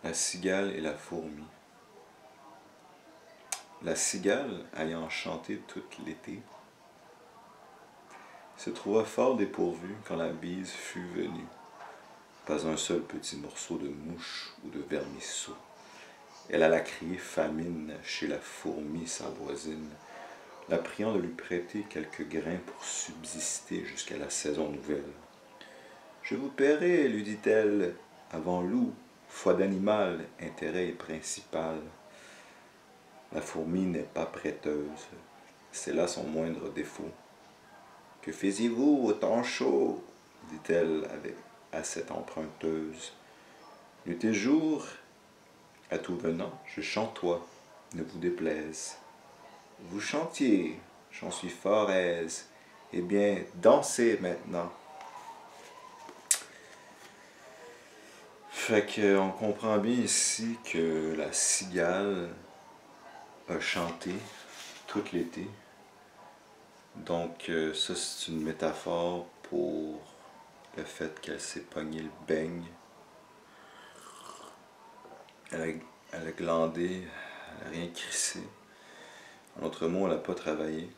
La cigale et la fourmi. La cigale, ayant chanté tout l'été, se trouva fort dépourvue quand la bise fut venue. Pas un seul petit morceau de mouche ou de vermisseau. Elle alla crier famine chez la fourmi sa voisine, la priant de lui prêter quelques grains pour subsister jusqu'à la saison nouvelle. Je vous paierai, lui dit-elle, avant loup, foi d'animal, intérêt principal. La fourmi n'est pas prêteuse, c'est là son moindre défaut. Que faisiez-vous au temps chaud dit-elle à cette emprunteuse. Nuit et jour, à tout venant, je chantoie, ne vous déplaise. Vous chantiez, j'en suis fort aise. Eh bien, dansez maintenant. Fait qu'on comprend bien ici que la cigale a chanté tout l'été. Donc ça c'est une métaphore pour le fait qu'elle s'est pogné le beigne. Elle a glandé, elle n'a rien crissé. En autre mot, elle n'a pas travaillé.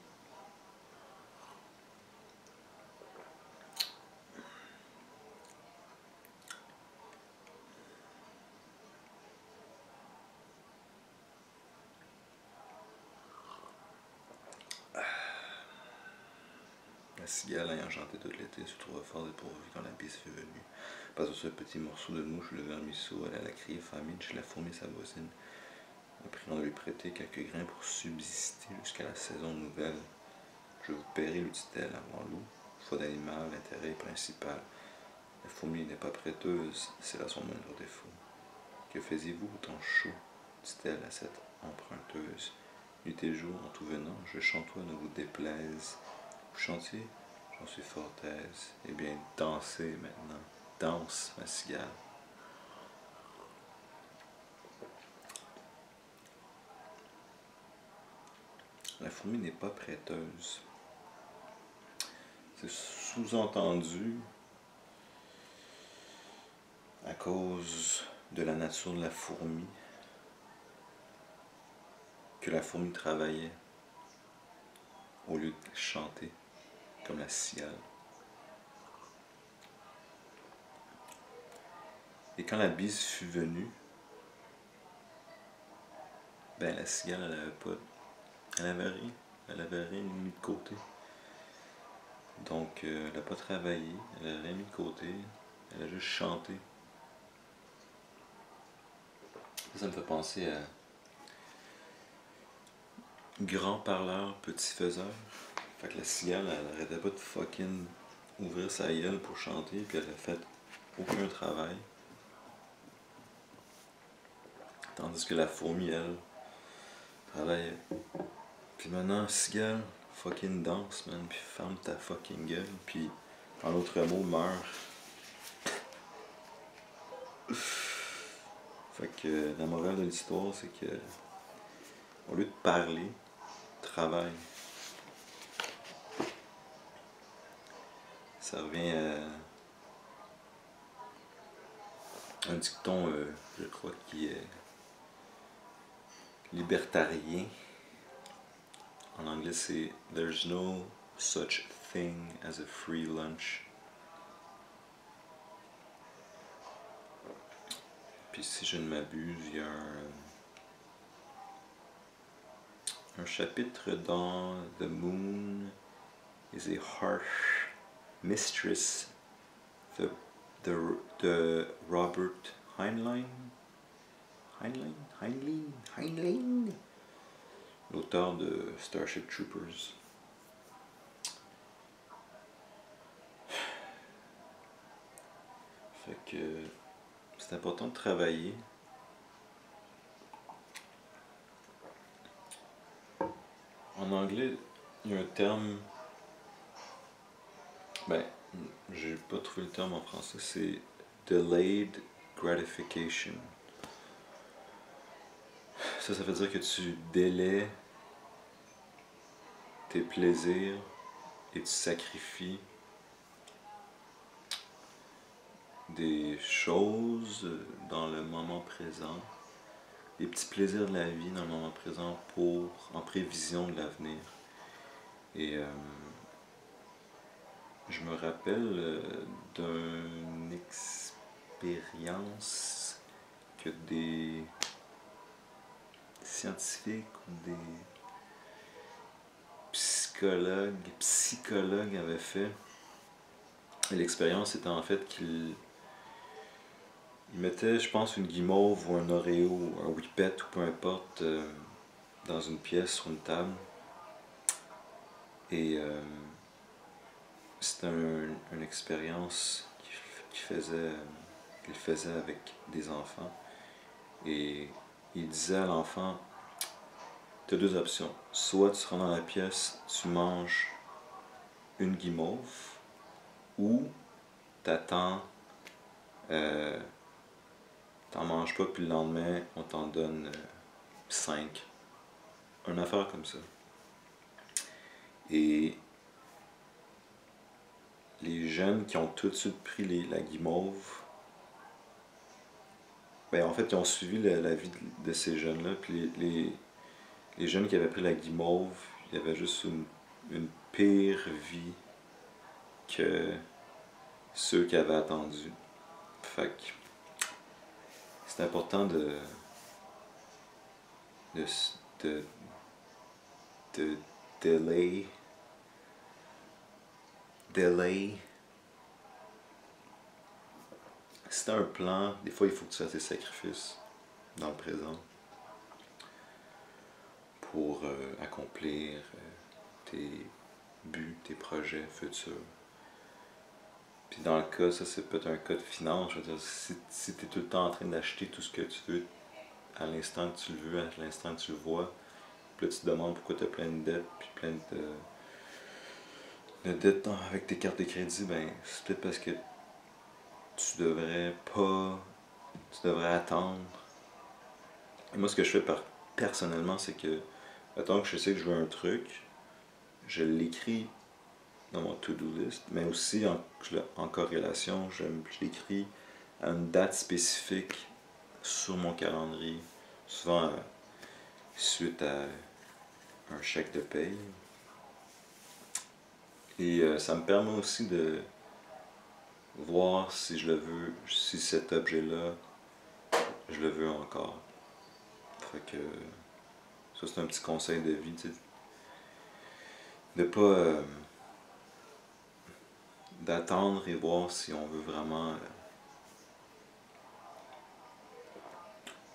La cigale ayant chanté tout l'été se trouva fort dépourvue quand la bise fut venue. Pas sur ce petit morceau de mouche ou de vermisseau, elle alla crier famine chez la fourmi sa voisine, en priant de lui prêter quelques grains pour subsister jusqu'à la saison nouvelle. Je vous paierai, lui dit-elle, avant loup, foi d'animal, intérêt principal. La fourmi n'est pas prêteuse, c'est là son moindre défaut. Que faisiez-vous au temps chaud dit-elle à cette emprunteuse. Nuit et jour, en tout venant, je chantois, ne vous déplaise. Vous chantiez, j'en suis fort aise. Eh bien, dansez maintenant. Danse, ma cigale. La fourmi n'est pas prêteuse. C'est sous-entendu à cause de la nature de la fourmi que la fourmi travaillait au lieu de chanter comme la cigale. Et quand la bise fut venue, ben la cigale elle avait pas, elle avait rien mis de côté. Donc elle n'a pas travaillé, elle n'a rien mis de côté, elle a juste chanté. Ça me fait penser à grand parleur, petit faiseur. Fait que la cigale, elle arrêtait pas de fucking ouvrir sa gueule pour chanter, puis elle a fait aucun travail. Tandis que la fourmi, elle, travaillait. Puis maintenant, cigale, fucking danse, man, puis ferme ta fucking gueule, puis en autre mot, meurs. Fait que la morale de l'histoire, c'est que au lieu de parler, travaille. Ça revient à un dicton, je crois, qui est libertarien. En anglais, c'est There's no such thing as a free lunch. Puis si je ne m'abuse, il y a un chapitre dans The Moon is a harsh mistress de Robert Heinlein, l'auteur de Starship Troopers. Fait que c'est important de travailler. En anglais, il y a un terme, ben, j'ai pas trouvé le terme en français, c'est delayed gratification. Ça veut dire que tu délais tes plaisirs et tu sacrifies des choses, dans le moment présent, les petits plaisirs de la vie dans le moment présent en prévision de l'avenir. Et je me rappelle d'une expérience que des scientifiques ou des psychologues avaient fait. Et l'expérience était en fait qu'ils mettaient, je pense, une guimauve ou un Oreo, un Whippet ou peu importe, dans une pièce, sur une table. Et c'était une expérience qu'il faisait avec des enfants. Et il disait à l'enfant, tu as deux options. Soit tu rentres dans la pièce, tu manges une guimauve, ou t'attends, t'en manges pas, puis le lendemain, on t'en donne 5. Une affaire comme ça. Et les jeunes qui ont tout de suite pris la guimauve, ben en fait, ils ont suivi la vie de ces jeunes-là, puis les jeunes qui avaient pris la guimauve, il y avait juste une pire vie que ceux qui avaient attendu. Fait que c'est important de delay. Si t'as un plan, des fois il faut que tu fasses des sacrifices dans le présent pour accomplir tes buts, tes projets futurs. Puis dans le cas, ça c'est peut-être un cas de finance, je veux dire, si tu es tout le temps en train d'acheter tout ce que tu veux à l'instant que tu le veux, à l'instant que tu le vois, puis là tu te demandes pourquoi tu as plein de dettes, puis plein de dettes avec tes cartes de crédit, ben c'est peut-être parce que tu devrais attendre. Et moi ce que je fais personnellement, c'est que, mettons que je sais que je veux un truc, je l'écris dans mon to-do list, mais aussi en corrélation, je l'écris à une date spécifique sur mon calendrier, souvent suite à un chèque de paye. Et ça me permet aussi de voir si je le veux, si cet objet-là, je le veux encore. Fait que ça c'est un petit conseil de vie, tu sais, de pas d'attendre et voir si on veut vraiment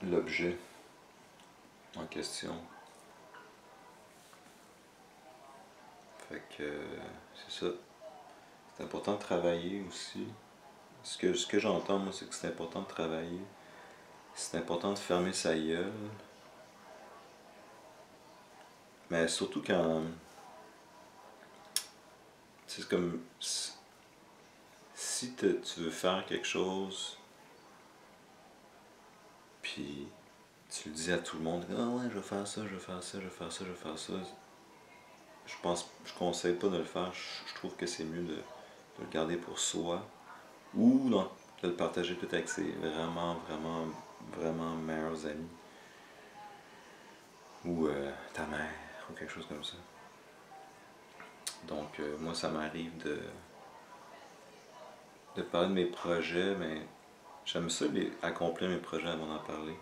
l'objet en question. Fait que c'est ça. C'est important de travailler aussi. Ce que j'entends, moi, c'est que c'est important de travailler. C'est important de fermer sa gueule. Mais surtout quand... C'est comme... Si tu veux faire quelque chose, puis tu le dis à tout le monde, ah ouais, je vais faire ça, je vais faire ça, je vais faire ça, je vais faire ça. Je conseille pas de le faire. Je trouve que c'est mieux de le garder pour soi. Ou de le partager peut-être avec ses vraiment meilleurs amis. Ou ta mère, ou quelque chose comme ça. Donc moi ça m'arrive de parler de mes projets, mais j'aime ça accomplir mes projets avant d'en parler.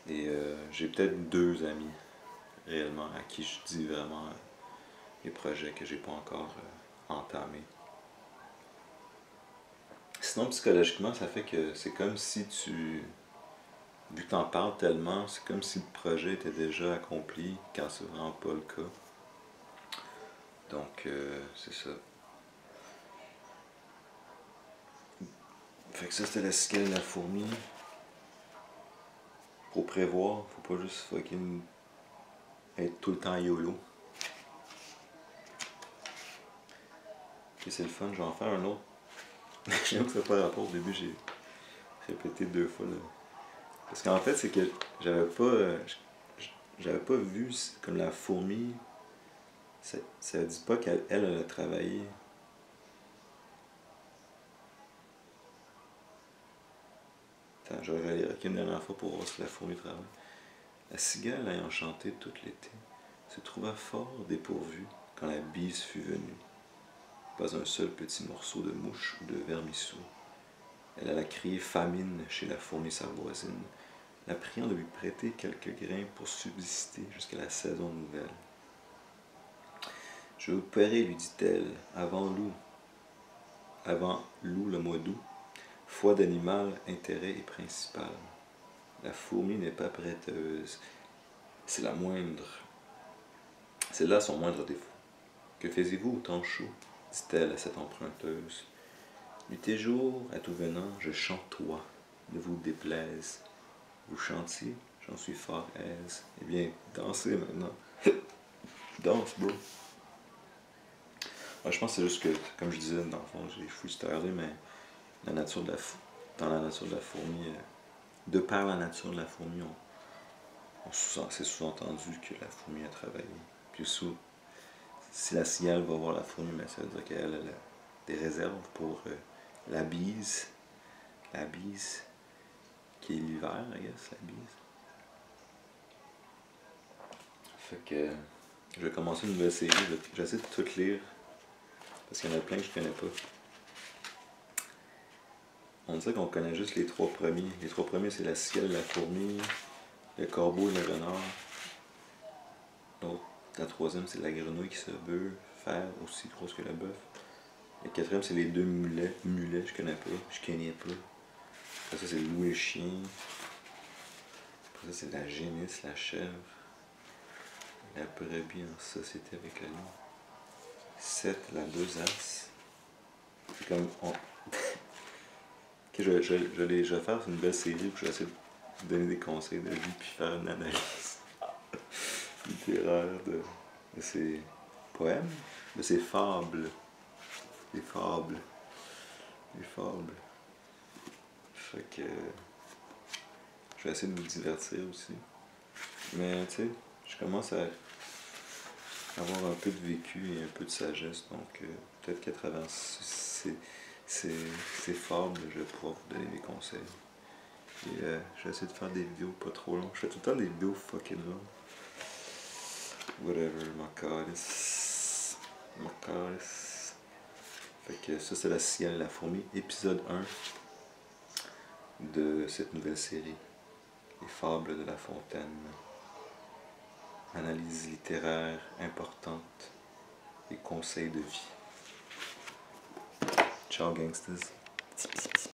Et j'ai peut-être 2 amis réellement à qui je dis vraiment les projets que j'ai pas encore entamés. Sinon psychologiquement ça fait que c'est comme si vu que t'en parles tellement, c'est comme si le projet était déjà accompli quand c'est vraiment pas le cas. Donc c'est ça. Fait que ça c'était la cicale de la fourmi. Faut prévoir, faut pas juste fucking être tout le temps YOLO. Ok, c'est le fun, je vais en faire un autre. J'aime que ça n'a pas rapport, au début j'ai répété 2 fois là. Parce qu'en fait c'est que j'avais pas vu comme la fourmi, ça dit pas qu'elle a travaillé. Attends, je vais relire une dernière fois pour voir si la fourmi travaille. La cigale ayant chanté tout l'été se trouva fort dépourvue quand la bise fut venue. Pas un seul petit morceau de mouche ou de vermisseau. Elle alla crier famine chez la fourmi sa voisine, la priant de lui prêter quelques grains pour subsister jusqu'à la saison nouvelle. Je vous paierai, lui dit-elle, avant loup le mois d'août. Foi d'animal, intérêt est principal. La fourmi n'est pas prêteuse. C'est là son moindre défaut. Que faisiez-vous au temps chaud? Dit-elle à cette emprunteuse. Nuit et jour, à tout venant, je chantoie, ne vous déplaise. Vous chantiez, j'en suis fort aise. Eh bien, dansez maintenant. Danse, bro. Ouais, je pense que c'est juste que, comme je disais, dans le fond, j'ai freestylé, mais dans la nature de la fourmi, de par la nature de la fourmi, c'est sous-entendu que la fourmi a travaillé. Puis si la cigale va voir la fourmi, mais ça veut dire qu'elle a des réserves pour la bise. La bise, qui est l'hiver, I guess, la bise. Fait que je vais commencer une nouvelle série. J'essaie de tout lire, parce qu'il y en a plein que je connais pas. On dirait qu'on connaît juste les trois premiers. Les trois premiers, c'est la cigale, la fourmi, le corbeau et le renard. L'autre, la troisième, c'est la grenouille qui se veut faire aussi grosse que le bœuf. Le quatrième, c'est les deux mulets. Mulets, je connais pas, je connais pas. Après ça, c'est le loup et le chien. Après ça, c'est la génisse, la chèvre. La brebis en société avec le lion. 7, la besace. C'est comme... Ok, je vais faire une belle série où je vais essayer de donner des conseils de vie puis faire une analyse littéraire de ces poèmes, de ces fables. Des fables. Des fables. Fait que je vais essayer de vous divertir aussi. Mais tu sais, je commence à avoir un peu de vécu et un peu de sagesse, donc peut-être qu'à travers ces fables, je vais pouvoir vous donner des conseils. Et je vais essayer de faire des vidéos pas trop longues. Je fais tout le temps des vidéos fucking longues. Whatever, Macaris. Fait que ça, c'est la cigale et la fourmi, épisode 1 de cette nouvelle série. Les fables de La Fontaine. Analyse littéraire importante et conseils de vie. Ciao, gangsters.